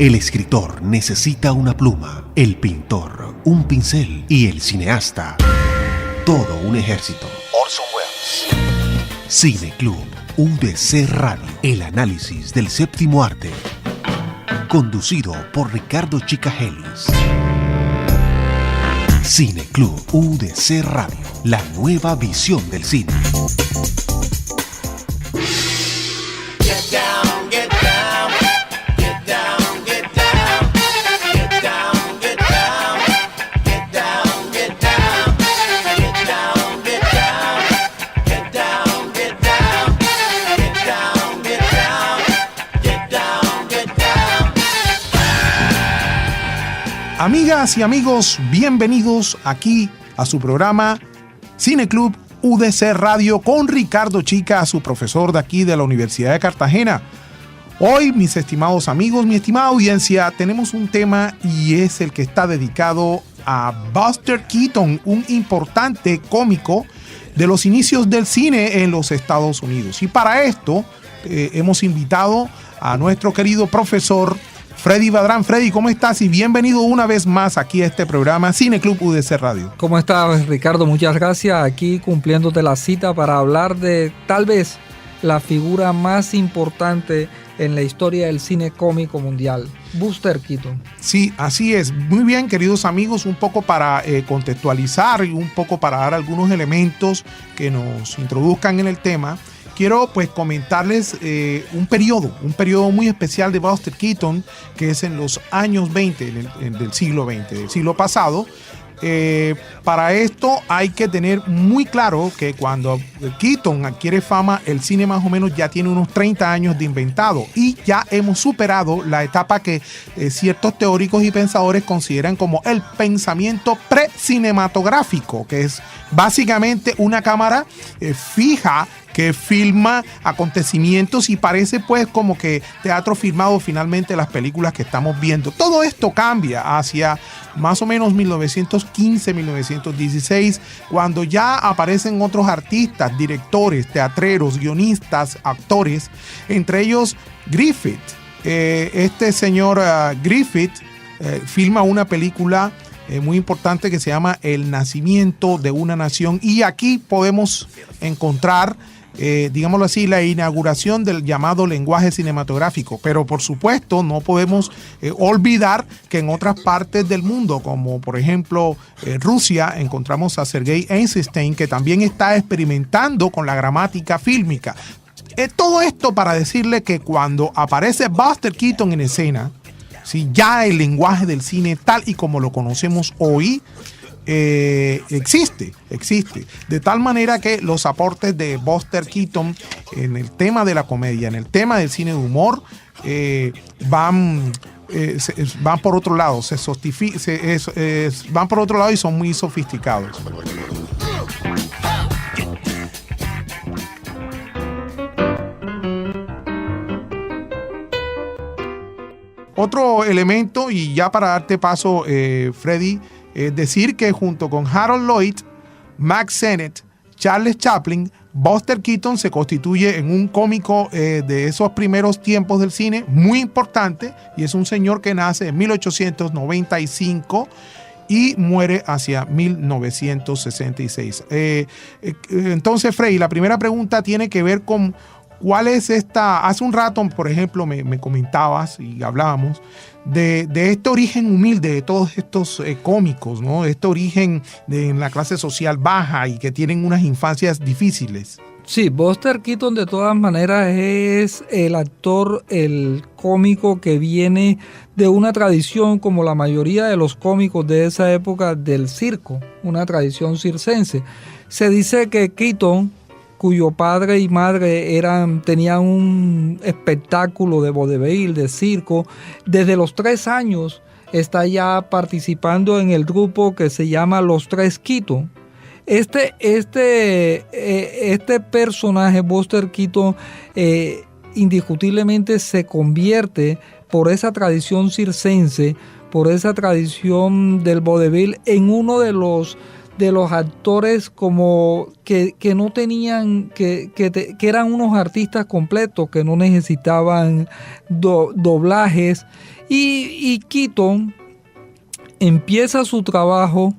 El escritor necesita una pluma, el pintor un pincel y el cineasta todo un ejército. Orson Welles. Cine Club UDC Radio. El análisis del séptimo arte. Conducido por Ricardo Chicagelis. Cine Club UDC Radio. La nueva visión del cine. Amigas y amigos, bienvenidos aquí a su programa Cine Club UDC Radio con Ricardo Chica, su profesor de aquí de la Universidad de Cartagena. Hoy, mis estimados amigos, mi estimada audiencia, tenemos un tema y es el que está dedicado a Buster Keaton, un importante cómico de los inicios del cine en los Estados Unidos. Y para esto hemos invitado a nuestro querido profesor Freddy Badrán. Freddy, ¿cómo estás? Y bienvenido una vez más aquí a este programa Cine Club UDC Radio. ¿Cómo estás, Ricardo? Muchas gracias. Aquí cumpliéndote la cita para hablar de tal vez la figura más importante en la historia del cine cómico mundial, Buster Keaton. Sí, así es. Muy bien, queridos amigos, un poco para contextualizar y un poco para dar algunos elementos que nos introduzcan en el tema. Quiero pues comentarles un periodo muy especial de Buster Keaton, que es en los años 20 del siglo XX, del siglo pasado. Para esto hay que tener muy claro que cuando Keaton adquiere fama, el cine más o menos ya tiene unos 30 años de inventado y ya hemos superado la etapa que ciertos teóricos y pensadores consideran como el pensamiento precinematográfico, que es básicamente una cámara fija que filma acontecimientos y parece pues como que teatro filmado finalmente las películas que estamos viendo. Todo esto cambia hacia más o menos 1915, 1916, cuando ya aparecen otros artistas, directores, teatreros, guionistas, actores, entre ellos Griffith. Este señor Griffith filma una película muy importante que se llama El nacimiento de una nación, y aquí podemos encontrar digámoslo así, la inauguración del llamado lenguaje cinematográfico. Pero por supuesto no podemos olvidar que en otras partes del mundo, como por ejemplo Rusia, encontramos a Sergei Eisenstein, que también está experimentando con la gramática fílmica. Todo esto para decirle que cuando aparece Buster Keaton en escena, ¿sí? Ya el lenguaje del cine tal y como lo conocemos hoy existe, de tal manera que los aportes de Buster Keaton en el tema de la comedia, en el tema del cine de humor, van por otro lado, van por otro lado y son muy sofisticados. Otro elemento, y ya para darte paso, Freddy, es decir que junto con Harold Lloyd, Mack Sennett, Charles Chaplin, Buster Keaton se constituye en un cómico de esos primeros tiempos del cine muy importante, y es un señor que nace en 1895 y muere hacia 1966. Entonces, Freddy, la primera pregunta tiene que ver con ¿cuál es esta? Hace un rato, por ejemplo, me comentabas y hablábamos de este origen humilde de todos estos cómicos, ¿no? Este origen en la clase social baja y que tienen unas infancias difíciles. Sí, Buster Keaton de todas maneras es el actor, el cómico que viene de una tradición como la mayoría de los cómicos de esa época del circo, una tradición circense. Se dice que Keaton, cuyo padre y madre tenían un espectáculo de vaudeville, de circo, desde los 3 años está ya participando en el grupo que se llama Los Tres Keaton. Este personaje, Buster Keaton, indiscutiblemente se convierte por esa tradición circense, por esa tradición del vaudeville, en uno de los de los actores como que no tenían, que eran unos artistas completos, que no necesitaban doblajes. Y Keaton empieza su trabajo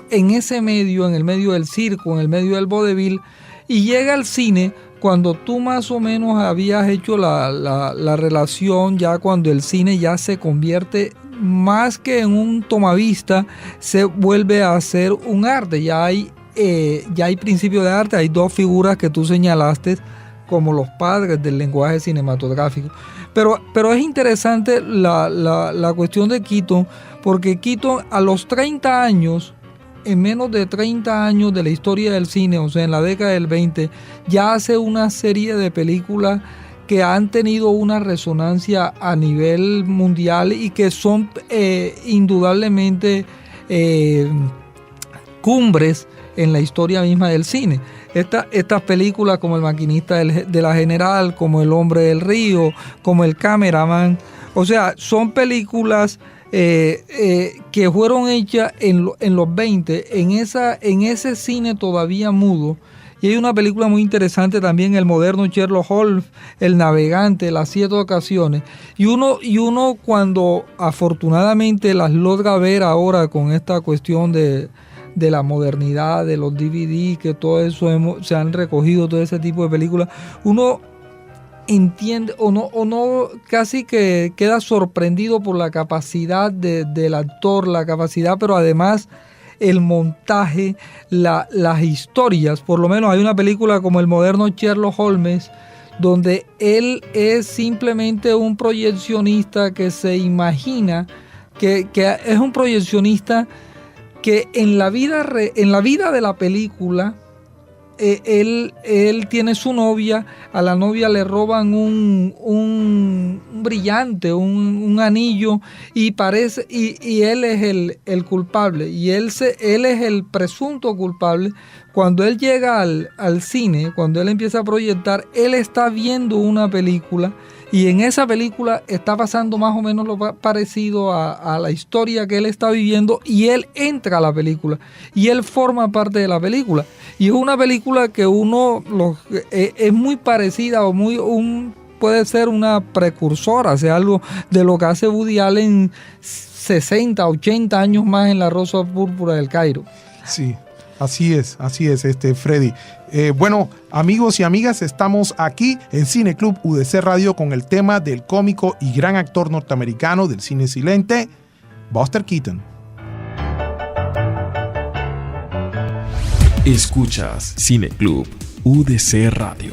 en ese medio, en el medio del circo, en el medio del vodevil, y llega al cine cuando tú más o menos habías hecho la relación, ya cuando el cine ya se convierte más que en un tomavista, se vuelve a ser un arte. Ya hay principio de arte, hay dos figuras que tú señalaste como los padres del lenguaje cinematográfico. Pero es interesante la cuestión de Keaton, porque Keaton a los 30 años, en menos de 30 años de la historia del cine, o sea, en la década del 20, ya hace una serie de películas que han tenido una resonancia a nivel mundial y que son indudablemente cumbres en la historia misma del cine. Estas películas como El maquinista de la General, como El hombre del río, como El cameraman, o sea, son películas que fueron hechas en los 20, en ese cine todavía mudo. Y hay una película muy interesante también, el moderno Sherlock Holmes, El navegante, Las 7 ocasiones. Y uno cuando afortunadamente las logra ver ahora con esta cuestión de la modernidad, de los DVD, que todo eso se han recogido, todo ese tipo de películas, uno entiende o no casi que queda sorprendido por la capacidad del actor, la capacidad, pero además el montaje, las historias. Por lo menos hay una película como el moderno Sherlock Holmes, donde él es simplemente un proyeccionista que se imagina que es un proyeccionista que en la vida de la película él tiene su novia, a la novia le roban un brillante, un anillo, y él es el culpable, y él es el presunto culpable. Cuando él llega al cine, cuando él empieza a proyectar, él está viendo una película, y en esa película está pasando más o menos lo parecido a la historia que él está viviendo, y él entra a la película y él forma parte de la película. Y es una película que es muy parecida o puede ser una precursora, o sea, algo de lo que hace Woody Allen 60, 80 años más en La Rosa Púrpura del Cairo. Sí. Así es, Freddy. Bueno, amigos y amigas, estamos aquí en Cine Club UDC Radio con el tema del cómico y gran actor norteamericano del cine silente, Buster Keaton. Escuchas Cine Club UDC Radio.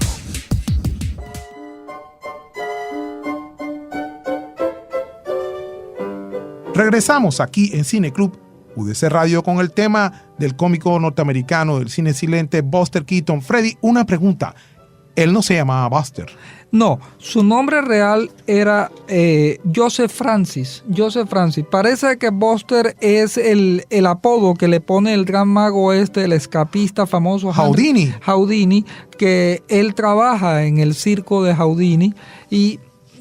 Regresamos aquí en Cine Club UDC Radio con el tema del cómico norteamericano del cine silente Buster Keaton. Freddy, una pregunta. Él no se llamaba Buster. No, su nombre real era Joseph Francis. Parece que Buster es el apodo que le pone el gran mago el escapista famoso Houdini, que él trabaja en el circo de Houdini y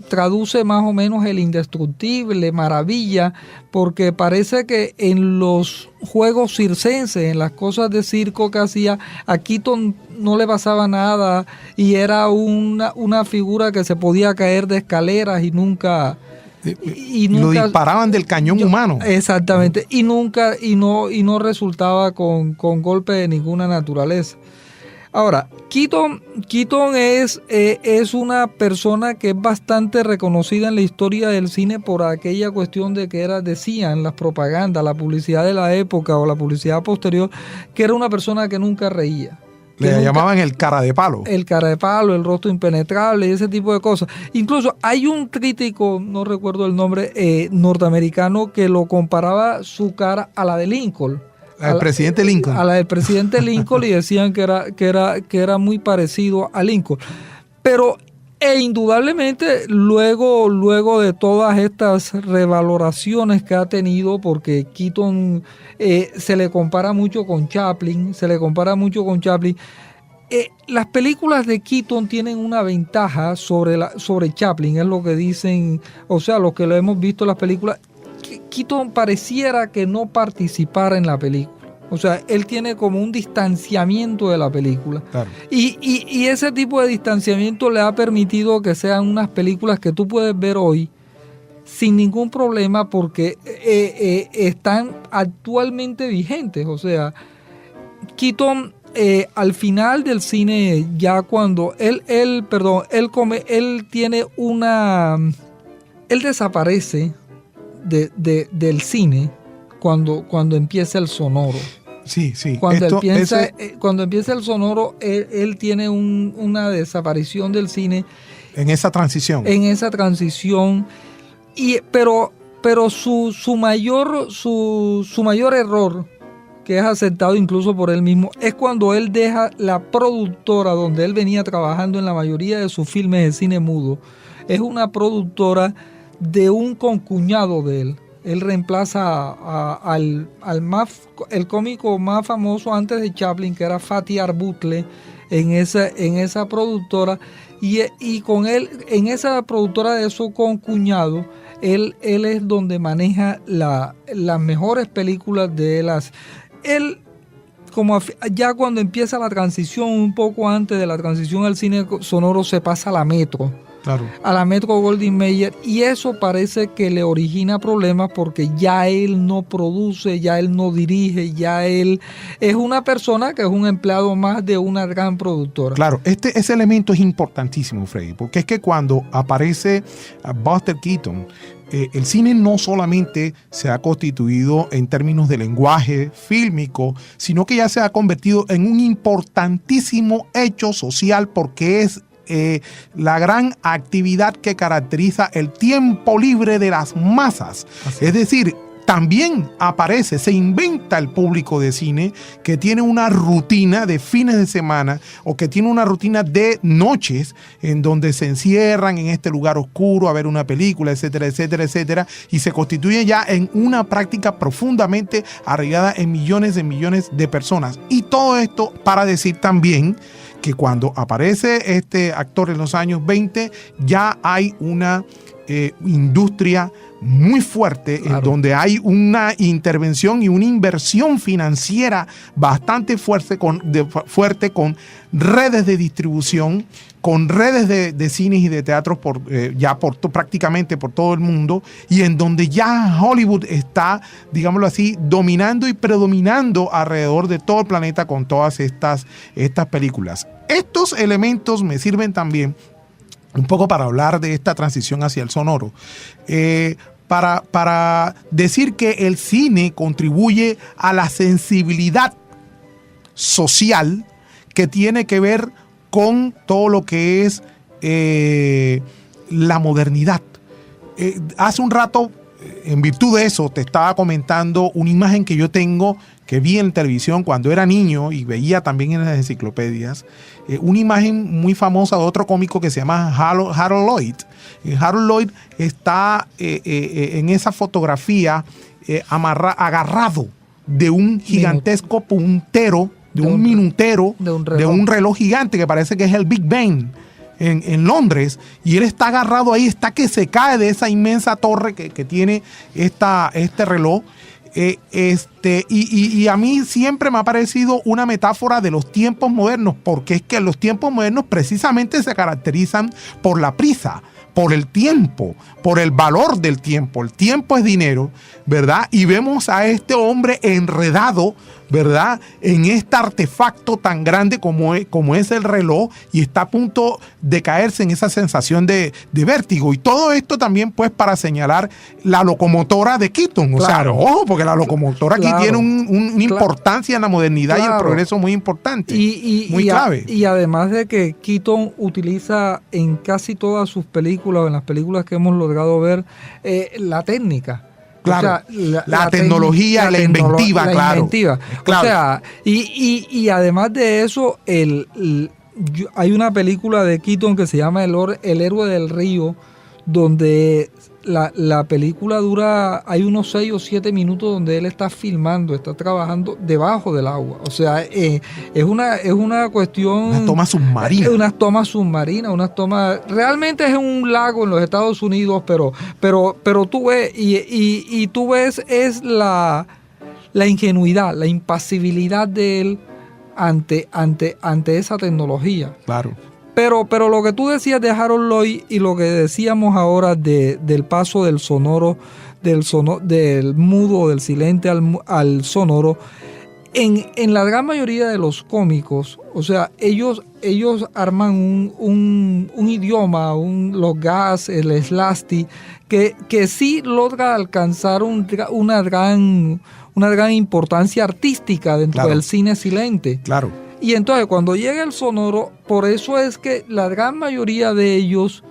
traduce más o menos el indestructible, maravilla, porque parece que en los juegos circenses, en las cosas de circo que hacía, a Keaton no le pasaba nada y era una figura que se podía caer de escaleras y nunca lo disparaban del cañón humano. Exactamente, y no resultaba con golpe de ninguna naturaleza. Ahora, Keaton es una persona que es bastante reconocida en la historia del cine por aquella cuestión de que decían las propagandas, la publicidad de la época o la publicidad posterior, que era una persona que nunca reía. Llamaban el cara de palo. El cara de palo, el rostro impenetrable y ese tipo de cosas. Incluso hay un crítico, no recuerdo el nombre, norteamericano, que lo comparaba su cara a la de Lincoln. Al presidente Lincoln. A la del presidente Lincoln, y decían que era muy parecido a Lincoln. Pero indudablemente luego de todas estas revaloraciones que ha tenido, porque Keaton se le compara mucho con Chaplin, las películas de Keaton tienen una ventaja sobre Chaplin, es lo que dicen, o sea, los que lo hemos visto en las películas, Keaton pareciera que no participara en la película. O sea, él tiene como un distanciamiento de la película. Claro. Y ese tipo de distanciamiento le ha permitido que sean unas películas que tú puedes ver hoy sin ningún problema porque están actualmente vigentes. O sea, Keaton al final del cine, ya cuando él desaparece del cine cuando empieza el sonoro. Sí. Cuando empieza el sonoro, él tiene una desaparición del cine. En esa transición. Pero su mayor error, que es aceptado incluso por él mismo, es cuando él deja la productora donde él venía trabajando en la mayoría de sus filmes de cine mudo. Es una productora de un concuñado de él. Él reemplaza el cómico más famoso antes de Chaplin, que era Fatty Arbuckle, en esa productora. Y con él, en esa productora de su concuñado, él es donde maneja las mejores películas de las... Él, ya cuando empieza la transición, un poco antes de la transición al cine sonoro, se pasa a la Metro. Claro. A la Metro Goldwyn Mayer, y eso parece que le origina problemas porque ya él no produce, ya él no dirige, ya él es una persona que es un empleado más de una gran productora. Claro, ese elemento es importantísimo, Freddy, porque es que cuando aparece Buster Keaton, el cine no solamente se ha constituido en términos de lenguaje fílmico, sino que ya se ha convertido en un importantísimo hecho social porque es la gran actividad que caracteriza el tiempo libre de las masas. Es decir, también aparece, se inventa el público de cine que tiene una rutina de fines de semana o que tiene una rutina de noches en donde se encierran en este lugar oscuro a ver una película, etcétera, etcétera, etcétera, y se constituye ya en una práctica profundamente arraigada en millones de personas. Y todo esto para decir también que cuando aparece este actor en los años 20, ya hay una industria muy fuerte, claro, en donde hay una intervención y una inversión financiera bastante fuerte con redes de distribución, con redes de cines y de teatros prácticamente por todo el mundo, y en donde ya Hollywood está, digámoslo así, dominando y predominando alrededor de todo el planeta con todas estas películas. Estos elementos me sirven también un poco para hablar de esta transición hacia el sonoro. Para decir que el cine contribuye a la sensibilidad social que tiene que ver con todo lo que es la modernidad. Hace un rato, en virtud de eso, te estaba comentando una imagen que yo tengo, que vi en televisión cuando era niño y veía también en las enciclopedias, una imagen muy famosa de otro cómico que se llama Harold Lloyd. Harold Lloyd está en esa fotografía agarrado de un gigantesco puntero, de un minutero, de un reloj gigante que parece que es el Big Ben en Londres, y él está agarrado ahí, está que se cae de esa inmensa torre que tiene este reloj. Y a mí siempre me ha parecido una metáfora de los tiempos modernos, porque es que los tiempos modernos precisamente se caracterizan por la prisa, por el tiempo, por el valor del tiempo. El tiempo es dinero, ¿verdad? Y vemos a este hombre enredado, ¿verdad?, en este artefacto tan grande como es el reloj, y está a punto de caerse en esa sensación de vértigo. Y todo esto también, pues, para señalar la locomotora de Keaton. O sea, ojo, porque la locomotora aquí tiene una importancia en la modernidad y el progreso muy importante, muy clave. Y además de que Keaton utiliza en casi todas sus películas, o en las películas que hemos logrado ver, la técnica. Claro, o sea, la tecnología, la inventiva, claro. O sea, y además de eso, hay una película de Keaton que se llama El héroe del río, donde la película dura, hay unos 6 o 7 minutos donde él está filmando, está trabajando debajo del agua. O sea, es una cuestión... Una toma submarina. Unas tomas submarinas, unas tomas... Realmente es un lago en los Estados Unidos, pero tú ves, y tú ves es la ingenuidad, la impasibilidad de él ante esa tecnología. Claro. Pero lo que tú decías de Harold Lloyd y lo que decíamos ahora del paso del sonoro, del mudo, del silente al sonoro, en la gran mayoría de los cómicos, o sea, ellos arman un idioma, los gas, el slasty, que sí logra alcanzar una gran importancia artística dentro del cine silente. Claro. Y entonces cuando llega el sonoro, por eso es que la gran mayoría de ellos,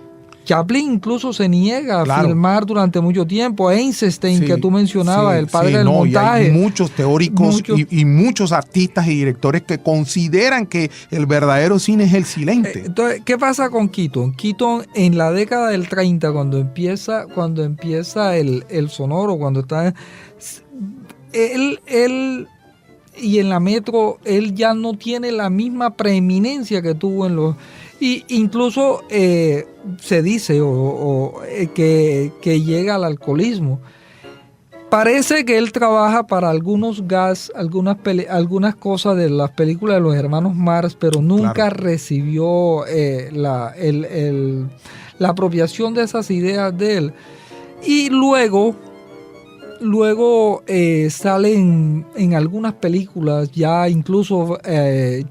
Chaplin incluso se niega a filmar durante mucho tiempo. Einstein, que tú mencionabas, el padre del montaje. Y hay muchos teóricos y muchos artistas y directores que consideran que el verdadero cine es el silente. Entonces, ¿qué pasa con Keaton? Keaton en la década del 30, cuando empieza el sonoro, cuando está... Él y en la Metro, él ya no tiene la misma preeminencia que tuvo en los... Y incluso se dice que llega al alcoholismo. Parece que él trabaja para algunos gas, algunas cosas de las películas de los hermanos Marx, pero nunca recibió la apropiación de esas ideas de él. Y luego salen en algunas películas, ya incluso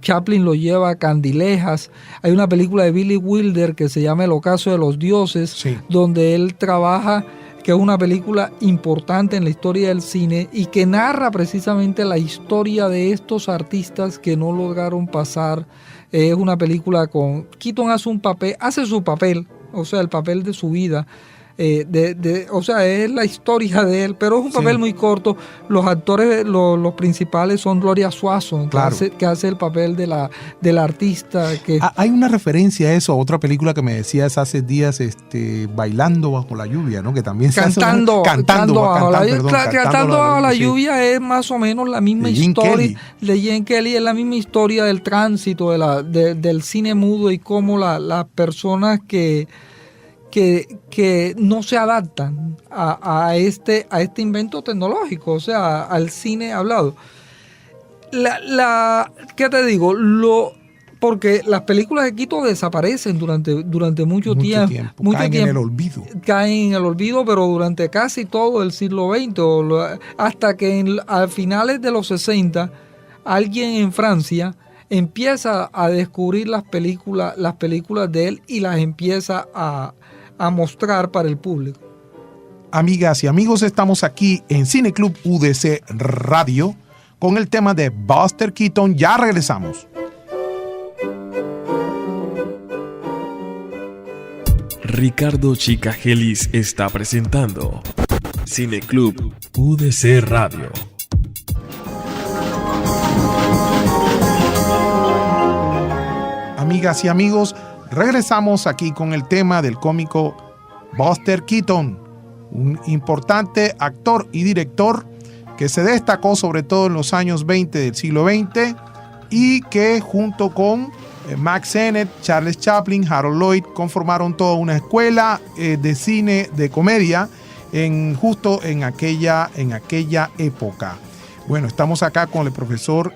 Chaplin lo lleva a Candilejas. Hay una película de Billy Wilder que se llama El ocaso de los dioses, donde él trabaja, que es una película importante en la historia del cine y que narra precisamente la historia de estos artistas que no lograron pasar. Es una película con... Keaton hace su papel, o sea, el papel de su vida. O sea, es la historia de él, pero es un papel muy corto. Los actores, los principales son Gloria Swanson, que hace el papel de la artista. Hay una referencia a eso, a otra película que me decías hace días, Bailando bajo la lluvia, ¿no? Que también Cantando bajo la lluvia es más o menos la misma historia de Gene Kelly, es la misma historia del tránsito del cine mudo y cómo las personas que no se adaptan a este invento tecnológico, o sea, al cine hablado. ¿Qué te digo? Porque las películas de Keaton desaparecen durante mucho tiempo. Caen en el olvido. Caen en el olvido, pero durante casi todo el siglo XX, hasta que a finales de los 60, alguien en Francia empieza a descubrir las películas de él y las empieza a mostrar para el público. Amigas y amigos, estamos aquí en Cine Club UDC Radio con el tema de Buster Keaton. Ya regresamos. Ricardo Chicagelis está presentando Cine Club UDC Radio. Amigas y amigos, regresamos aquí con el tema del cómico Buster Keaton, un importante actor y director que se destacó sobre todo en los años 20 del siglo XX y que junto con Mack Sennett, Charles Chaplin, Harold Lloyd conformaron toda una escuela de cine de comedia justo en aquella época. Bueno, estamos acá con el profesor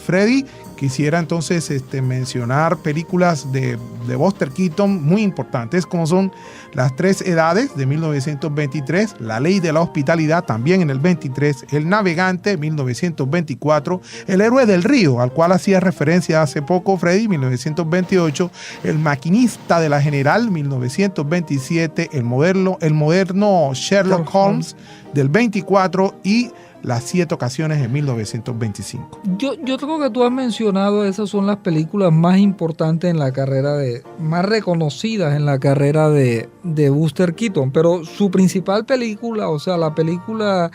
Freddy. Quisiera entonces mencionar películas de Buster Keaton muy importantes, como son Las Tres Edades de 1923, La Ley de la Hospitalidad también en el 23, El Navegante 1924, El Héroe del Río, al cual hacía referencia hace poco Freddy, 1928, El Maquinista de la General 1927, el moderno Sherlock Holmes del 24 y Las 7 Ocasiones en 1925. Yo creo que tú has mencionado, esas son las películas más importantes en la carrera más reconocidas en la carrera de Buster Keaton, pero su principal película, o sea, la película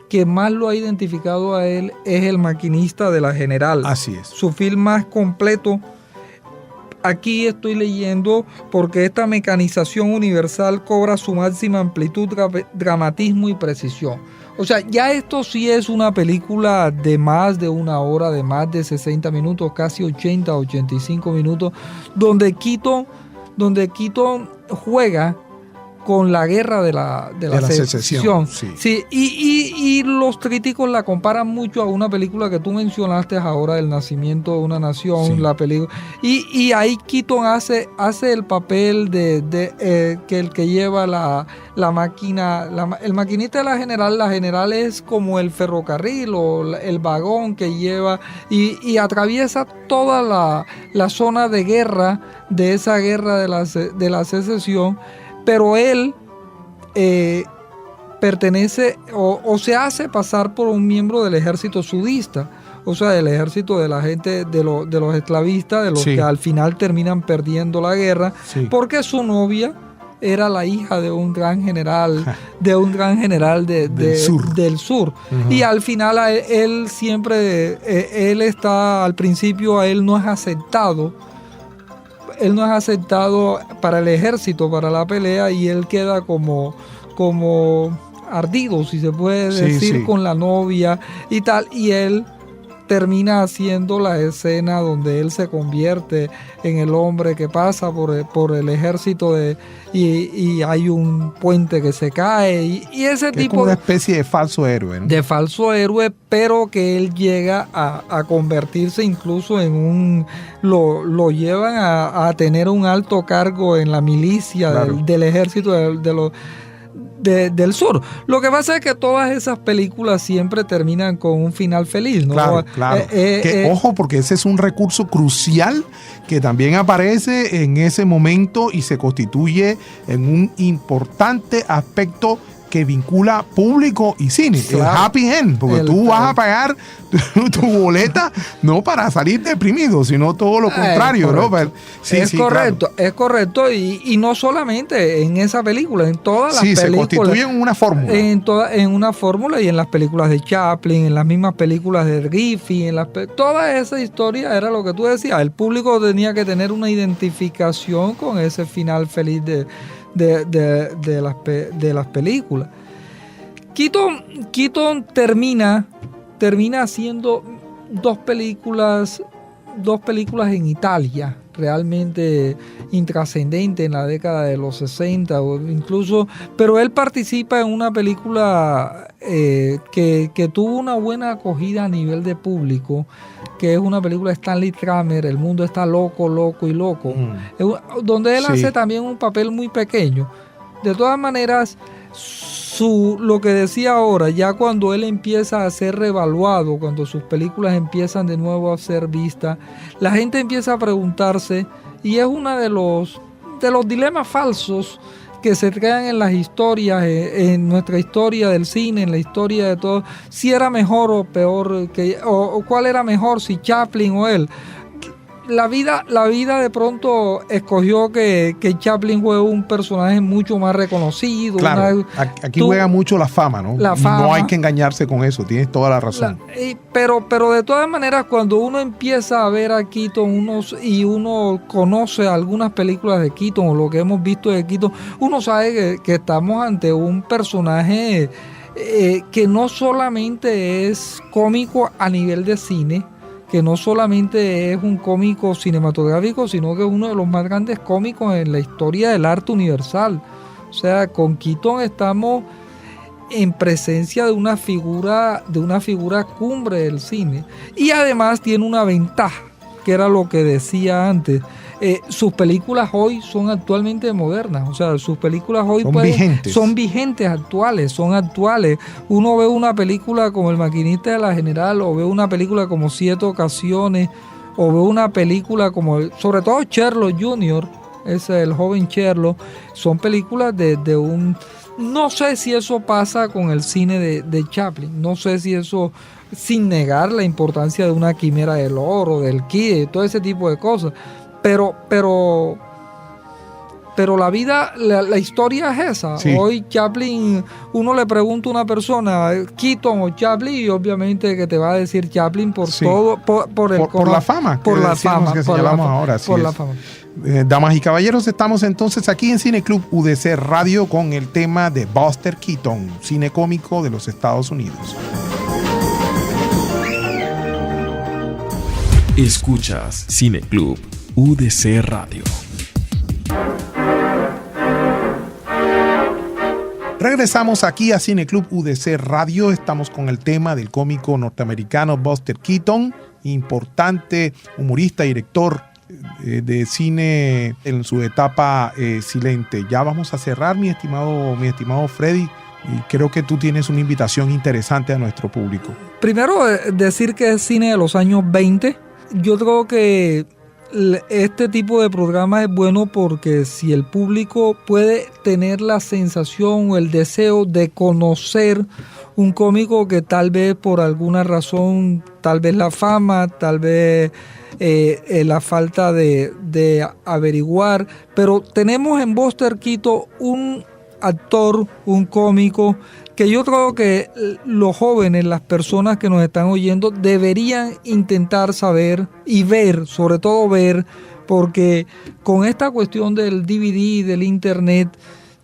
que más lo ha identificado a él es El Maquinista de la General. Así es. Su film más completo. aquí estoy leyendo, porque esta mecanización universal cobra su máxima amplitud, dramatismo y precisión. O sea, ya esto sí es una película de más de una hora, de más de 60 minutos, casi 80, 85 minutos, donde Keaton juega con la guerra de la secesión. Sí. Sí, y los críticos la comparan mucho a una película que tú mencionaste ahora, El nacimiento de una nación, sí. La película. Y ahí Keaton hace el papel de que el que lleva la máquina, el maquinista de la general es como el ferrocarril o el vagón que lleva y atraviesa toda la zona de guerra, de esa guerra de la secesión. Pero él pertenece o se hace pasar por un miembro del ejército sudista, o sea, del ejército de la gente, de los esclavistas, de los sí. que al final terminan perdiendo la guerra, sí. porque su novia era la hija de un gran general, del sur. Uh-huh. Y al final él siempre, al principio a él no es aceptado para el ejército, para la pelea, y él queda como ardido, si se puede decir, sí. con la novia y tal, y él termina haciendo la escena donde él se convierte en el hombre que pasa por el ejército y hay un puente que se cae y ese tipo... Es como una especie de falso héroe, ¿no? De falso héroe, pero que él llega a convertirse incluso en lo llevan a tener un alto cargo en la milicia, claro. del ejército del sur. Lo que pasa es que todas esas películas siempre terminan con un final feliz, ¿no? Claro. Ojo, porque ese es un recurso crucial que también aparece en ese momento y se constituye en un importante aspecto que vincula público y cine, claro. El happy end, porque tú vas a pagar tu boleta no para salir deprimido, sino todo lo contrario, ¿no? Es correcto, claro. Es correcto, y no solamente en esa película, en todas las películas. Sí, se constituyen una fórmula. En una fórmula, y en las películas de Chaplin, en las mismas películas de Griffith, toda esa historia era lo que tú decías, el público tenía que tener una identificación con ese final feliz de las películas. Keaton termina haciendo dos películas en Italia realmente intrascendentes en la década de los 60 o incluso, pero él participa en una película que tuvo una buena acogida a nivel de público, que es una película de Stanley Kramer, El mundo está loco, loco y loco, donde él hace también un papel muy pequeño. De todas maneras, lo que decía ahora, ya cuando él empieza a ser revaluado, cuando sus películas empiezan de nuevo a ser vistas, la gente empieza a preguntarse, y es uno de los dilemas falsos que se crean en las historias, en nuestra historia del cine, en la historia de todo, si era mejor o peor, o cuál era mejor, si Chaplin o él. La vida de pronto escogió que Chaplin fue un personaje mucho más reconocido. Claro, aquí juega mucho la fama, ¿no? La fama. No hay que engañarse con eso, tienes toda la razón. Pero de todas maneras, cuando uno empieza a ver a Keaton y uno conoce algunas películas de Keaton o lo que hemos visto de Keaton, uno sabe que estamos ante un personaje que no solamente es cómico a nivel de cine, que no solamente es un cómico cinematográfico, sino que es uno de los más grandes cómicos en la historia del arte universal. O sea, con Keaton estamos en presencia de una figura cumbre del cine. Y además tiene una ventaja, que era lo que decía antes. Sus películas hoy son actualmente modernas, o sea, sus películas hoy son vigentes, son actuales. Uno ve una película como El maquinista de la general, o ve una película como 7 ocasiones, o ve una película como, sobre todo Sherlock Jr., el joven Sherlock, son películas de un... No sé si eso pasa con el cine de Chaplin, no sé si eso, sin negar la importancia de Una quimera del oro, del Kid, todo ese tipo de cosas. Pero pero la vida, la historia es esa. Sí. Hoy Chaplin, uno le pregunta a una persona, Keaton o Chaplin, y obviamente que te va a decir Chaplin por Sí. todo, por la fama. por la decimos fama, que por la señalamos fama, ahora. Así por es. la fama. Damas y caballeros, estamos entonces aquí en Cine Club UDC Radio con el tema de Buster Keaton, cine cómico de los Estados Unidos. Escuchas Cine Club UDC Radio. Regresamos aquí a Cine Club UDC Radio. Estamos con el tema del cómico norteamericano Buster Keaton, importante humorista, director de cine en su etapa silente. Ya vamos a cerrar, mi estimado Freddy, y creo que tú tienes una invitación interesante a nuestro público. Primero, decir que es cine de los años 20. Yo creo que este tipo de programa es bueno porque si el público puede tener la sensación o el deseo de conocer un cómico que tal vez por alguna razón, tal vez la fama, tal vez la falta de averiguar, pero tenemos en Buster Keaton un actor, un cómico, que yo creo que los jóvenes, las personas que nos están oyendo, deberían intentar saber y ver, sobre todo ver, porque con esta cuestión del DVD, del internet,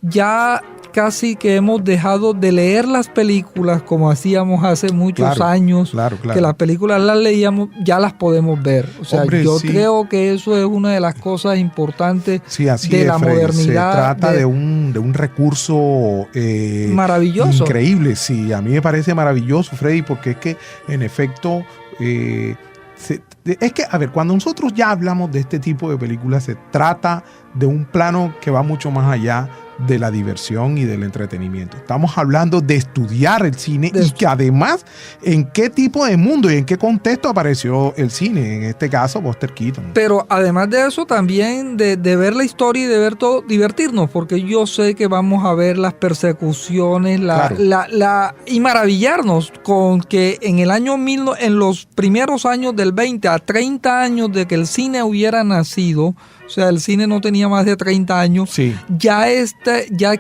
ya casi que hemos dejado de leer las películas como hacíamos hace muchos años, que las películas las leíamos, ya las podemos ver. O sea, hombre, yo sí. creo que eso es una de las cosas importantes así de la Freddy. modernidad. Se trata de un recurso maravilloso. Increíble, sí. A mí me parece maravilloso, Freddy, porque es que, en efecto, es que, a ver, cuando nosotros ya hablamos de este tipo de películas, se trata de un plano que va mucho más allá de la diversión y del entretenimiento. Estamos hablando de estudiar el cine y que además en qué tipo de mundo y en qué contexto apareció el cine, en este caso Buster Keaton. Pero además de eso también de ver la historia y de ver todo, divertirnos, porque yo sé que vamos a ver las persecuciones, y maravillarnos con que en los primeros años del 20 a 30 años de que el cine hubiera nacido, o sea, el cine no tenía más de 30 años, sí. ya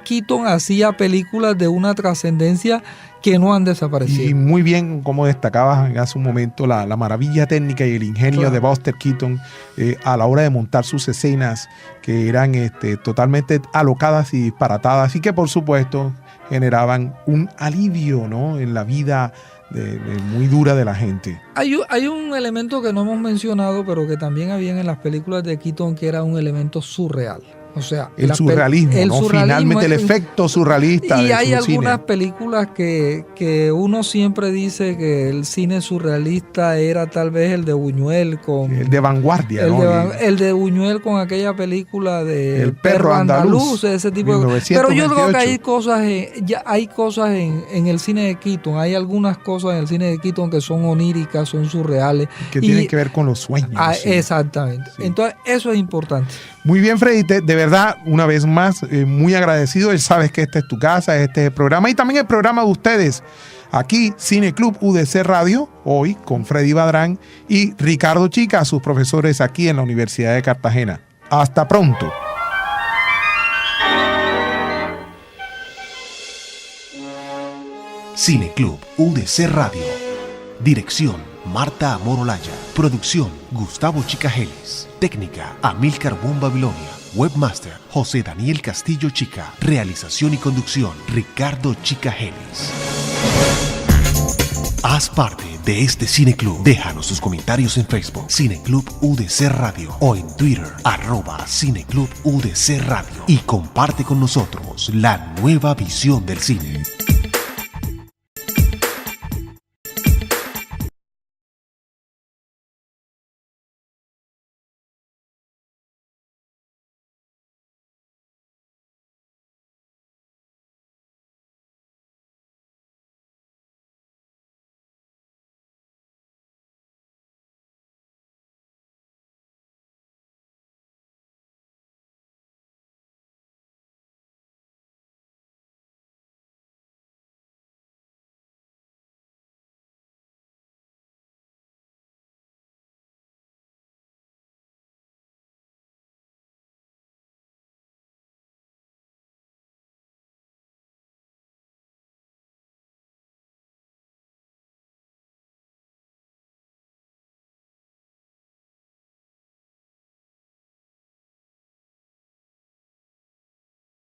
Keaton hacía películas de una trascendencia que no han desaparecido. Y muy bien, como destacabas hace un momento, la maravilla técnica y el ingenio de Buster Keaton a la hora de montar sus escenas, que eran totalmente alocadas y disparatadas, y que por supuesto generaban un alivio, ¿no?, en la vida muy dura de la gente. Hay un elemento que no hemos mencionado, pero que también había en las películas de Keaton, que era un elemento surreal. O sea, el surrealismo, ¿no? Finalmente el efecto surrealista. Y hay algunas algunas películas que uno siempre dice que el cine surrealista era tal vez el de Buñuel con... El de vanguardia, ¿no? El de Buñuel con aquella película de El perro andaluz, ese tipo de... Pero yo creo que hay cosas en el cine de Keaton, hay algunas cosas en el cine de Keaton que son oníricas, son surreales. Que tienen que ver con los sueños. Sí. Exactamente. Sí. Entonces, eso es importante. Muy bien, Freddy, de verdad, una vez más, muy agradecido. Sabes que esta es tu casa, este es el programa y también el programa de ustedes. Aquí, Cine Club UDC Radio, hoy con Freddy Badrán y Ricardo Chica, sus profesores aquí en la Universidad de Cartagena. Hasta pronto. Cine Club UDC Radio. Dirección: Marta Amor Olaya. Producción: Gustavo Chicajeles. Técnica: Amílcar Boom Babilonia. Webmaster: José Daniel Castillo Chica. Realización y conducción: Ricardo Chicajeles. Haz parte de este Cine Club. Déjanos tus comentarios en Facebook, Cine Club UDC Radio, o en Twitter, @Cine Club UDC Radio, y comparte con nosotros la nueva visión del cine.